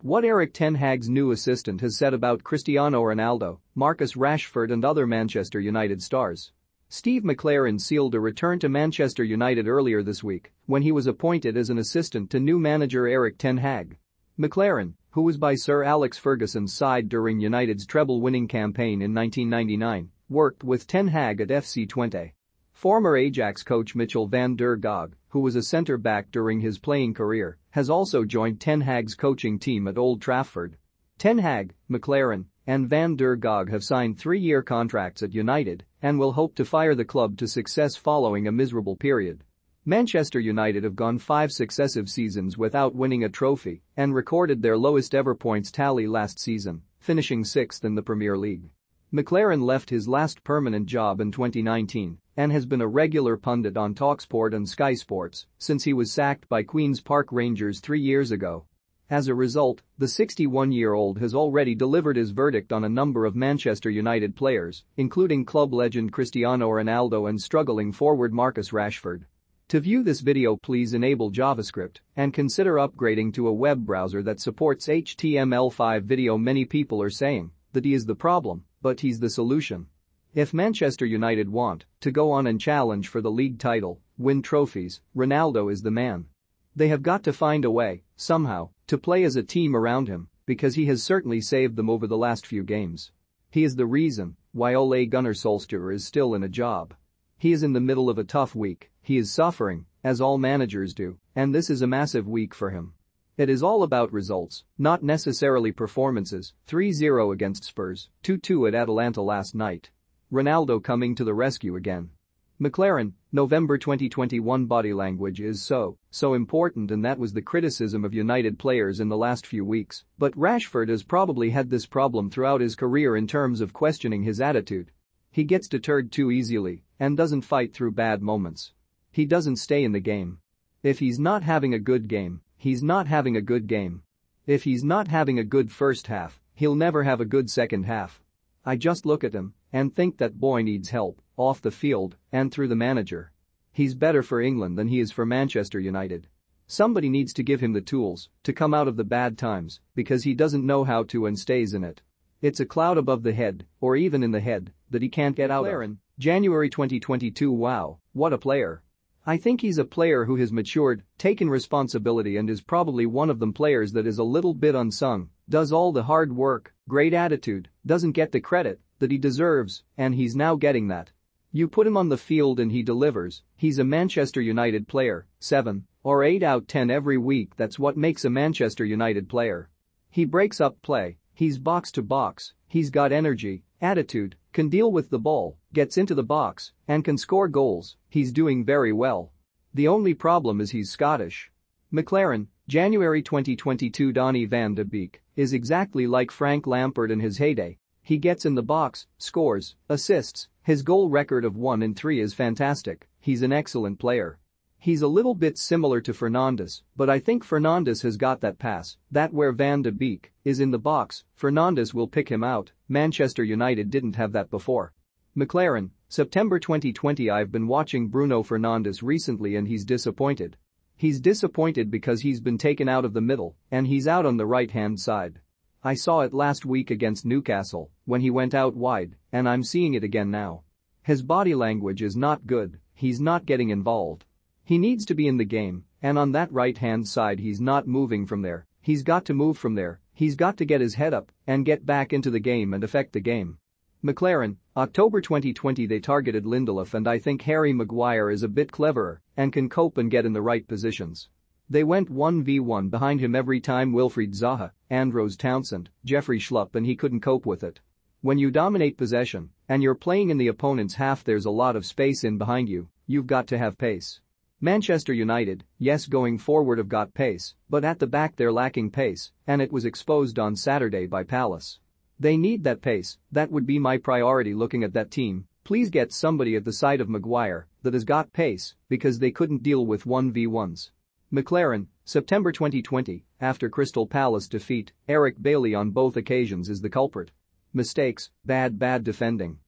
What Erik ten Hag's new assistant has said about Cristiano Ronaldo, Marcus Rashford and other Manchester United stars. Steve McClaren sealed a return to Manchester United earlier this week when he was appointed as an assistant to new manager Erik ten Hag. McClaren, who was by Sir Alex Ferguson's side during United's treble-winning campaign in 1999, worked with ten Hag at FC Twente. Former Ajax coach Mitchell van der Gaag, who was a centre-back during his playing career, has also joined ten Hag's coaching team at Old Trafford. Ten Hag, McClaren, and van der Gaag have signed 3-year contracts at United and will hope to fire the club to success following a miserable period. Manchester United have gone 5 successive seasons without winning a trophy and recorded their lowest ever points tally last season, finishing 6th in the Premier League. McClaren left his last permanent job in 2019 and has been a regular pundit on TalkSport and Sky Sports since he was sacked by Queen's Park Rangers 3 years ago. As a result, the 61-year-old has already delivered his verdict on a number of Manchester United players, including club legend Cristiano Ronaldo and struggling forward Marcus Rashford. To view this video, please enable JavaScript and consider upgrading to a web browser that supports HTML5 video. Many people are saying that he is the problem, but he's the solution. If Manchester United want to go on and challenge for the league title, win trophies, Ronaldo is the man. They have got to find a way, somehow, to play as a team around him because he has certainly saved them over the last few games. He is the reason why Ole Gunnar Solskjaer is still in a job. He is in the middle of a tough week, he is suffering, as all managers do, and this is a massive week for him. It is all about results, not necessarily performances. 3-0 against Spurs, 2-2 at Atalanta last night. Ronaldo coming to the rescue again. McClaren, November 2021. Body language is so important, and that was the criticism of United players in the last few weeks, but Rashford has probably had this problem throughout his career in terms of questioning his attitude. He gets deterred too easily and doesn't fight through bad moments. He doesn't stay in the game. If he's not having a good game, he's not having a good game. If he's not having a good first half, he'll never have a good second half. I just look at him and think that boy needs help, off the field and through the manager. He's better for England than he is for Manchester United. Somebody needs to give him the tools to come out of the bad times because he doesn't know how to and stays in it. It's a cloud above the head, or even in the head, that he can't get out of. January 2022. Wow, what a player. I think he's a player who has matured, taken responsibility, and is probably one of them players that is a little bit unsung, does all the hard work, great attitude, doesn't get the credit that he deserves, and he's now getting that. You put him on the field and he delivers. He's a Manchester United player, 7 or 8 out 10 every week. That's what makes a Manchester United player. He breaks up play, he's box to box, he's got energy, attitude, can deal with the ball, gets into the box, and can score goals. He's doing very well. The only problem is he's Scottish. McClaren, January 2022. Donny van de Beek is exactly like Frank Lampard in his heyday. He gets in the box, scores, assists, his goal record of 1 in 3 is fantastic. He's an excellent player. He's a little bit similar to Fernandes, but I think Fernandes has got that pass, that where Van de Beek is in the box, Fernandes will pick him out. Manchester United didn't have that before. McClaren, September 2020. I've been watching Bruno Fernandes recently and he's disappointed. He's disappointed because he's been taken out of the middle and he's out on the right-hand side. I saw it last week against Newcastle when he went out wide, and I'm seeing it again now. His body language is not good, he's not getting involved. He needs to be in the game, and on that right-hand side he's not moving from there. He's got to move from there, he's got to get his head up and get back into the game and affect the game. McClaren, October 2020. They targeted Lindelof, and I think Harry Maguire is a bit cleverer and can cope and get in the right positions. They went 1v1 behind him every time. Wilfried Zaha, Andros Townsend, Jeffrey Schlupp, and he couldn't cope with it. When you dominate possession and you're playing in the opponent's half, there's a lot of space in behind you, you've got to have pace. Manchester United, yes, going forward have got pace, but at the back they're lacking pace, and it was exposed on Saturday by Palace. They need that pace. That would be my priority looking at that team. Please get somebody at the side of Maguire that has got pace because they couldn't deal with 1v1s. McClaren, September 2020. After Crystal Palace defeat, Eric Bailly on both occasions is the culprit. Mistakes, bad defending.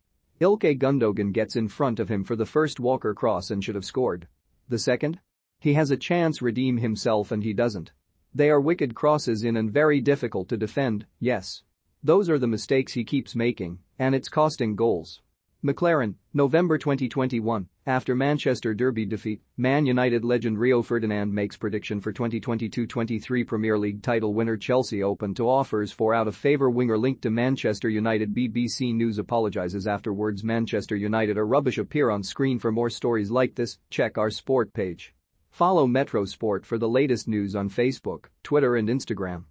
Ilkay Gundogan gets in front of him for the first Walker cross and should have scored. The second? He has a chance redeem himself and he doesn't. They are wicked crosses in and very difficult to defend, yes. Those are the mistakes he keeps making, and it's costing goals. McLaren, November 2021. After Manchester Derby defeat, Man United legend Rio Ferdinand makes prediction for 2022-23 Premier League title winner Chelsea open to offers for out-of-favour winger linked to Manchester United. BBC News apologises afterwards. Manchester United are rubbish. Appear on screen for more stories like this. Check our sport page. Follow Metro Sport for the latest news on Facebook, Twitter and Instagram.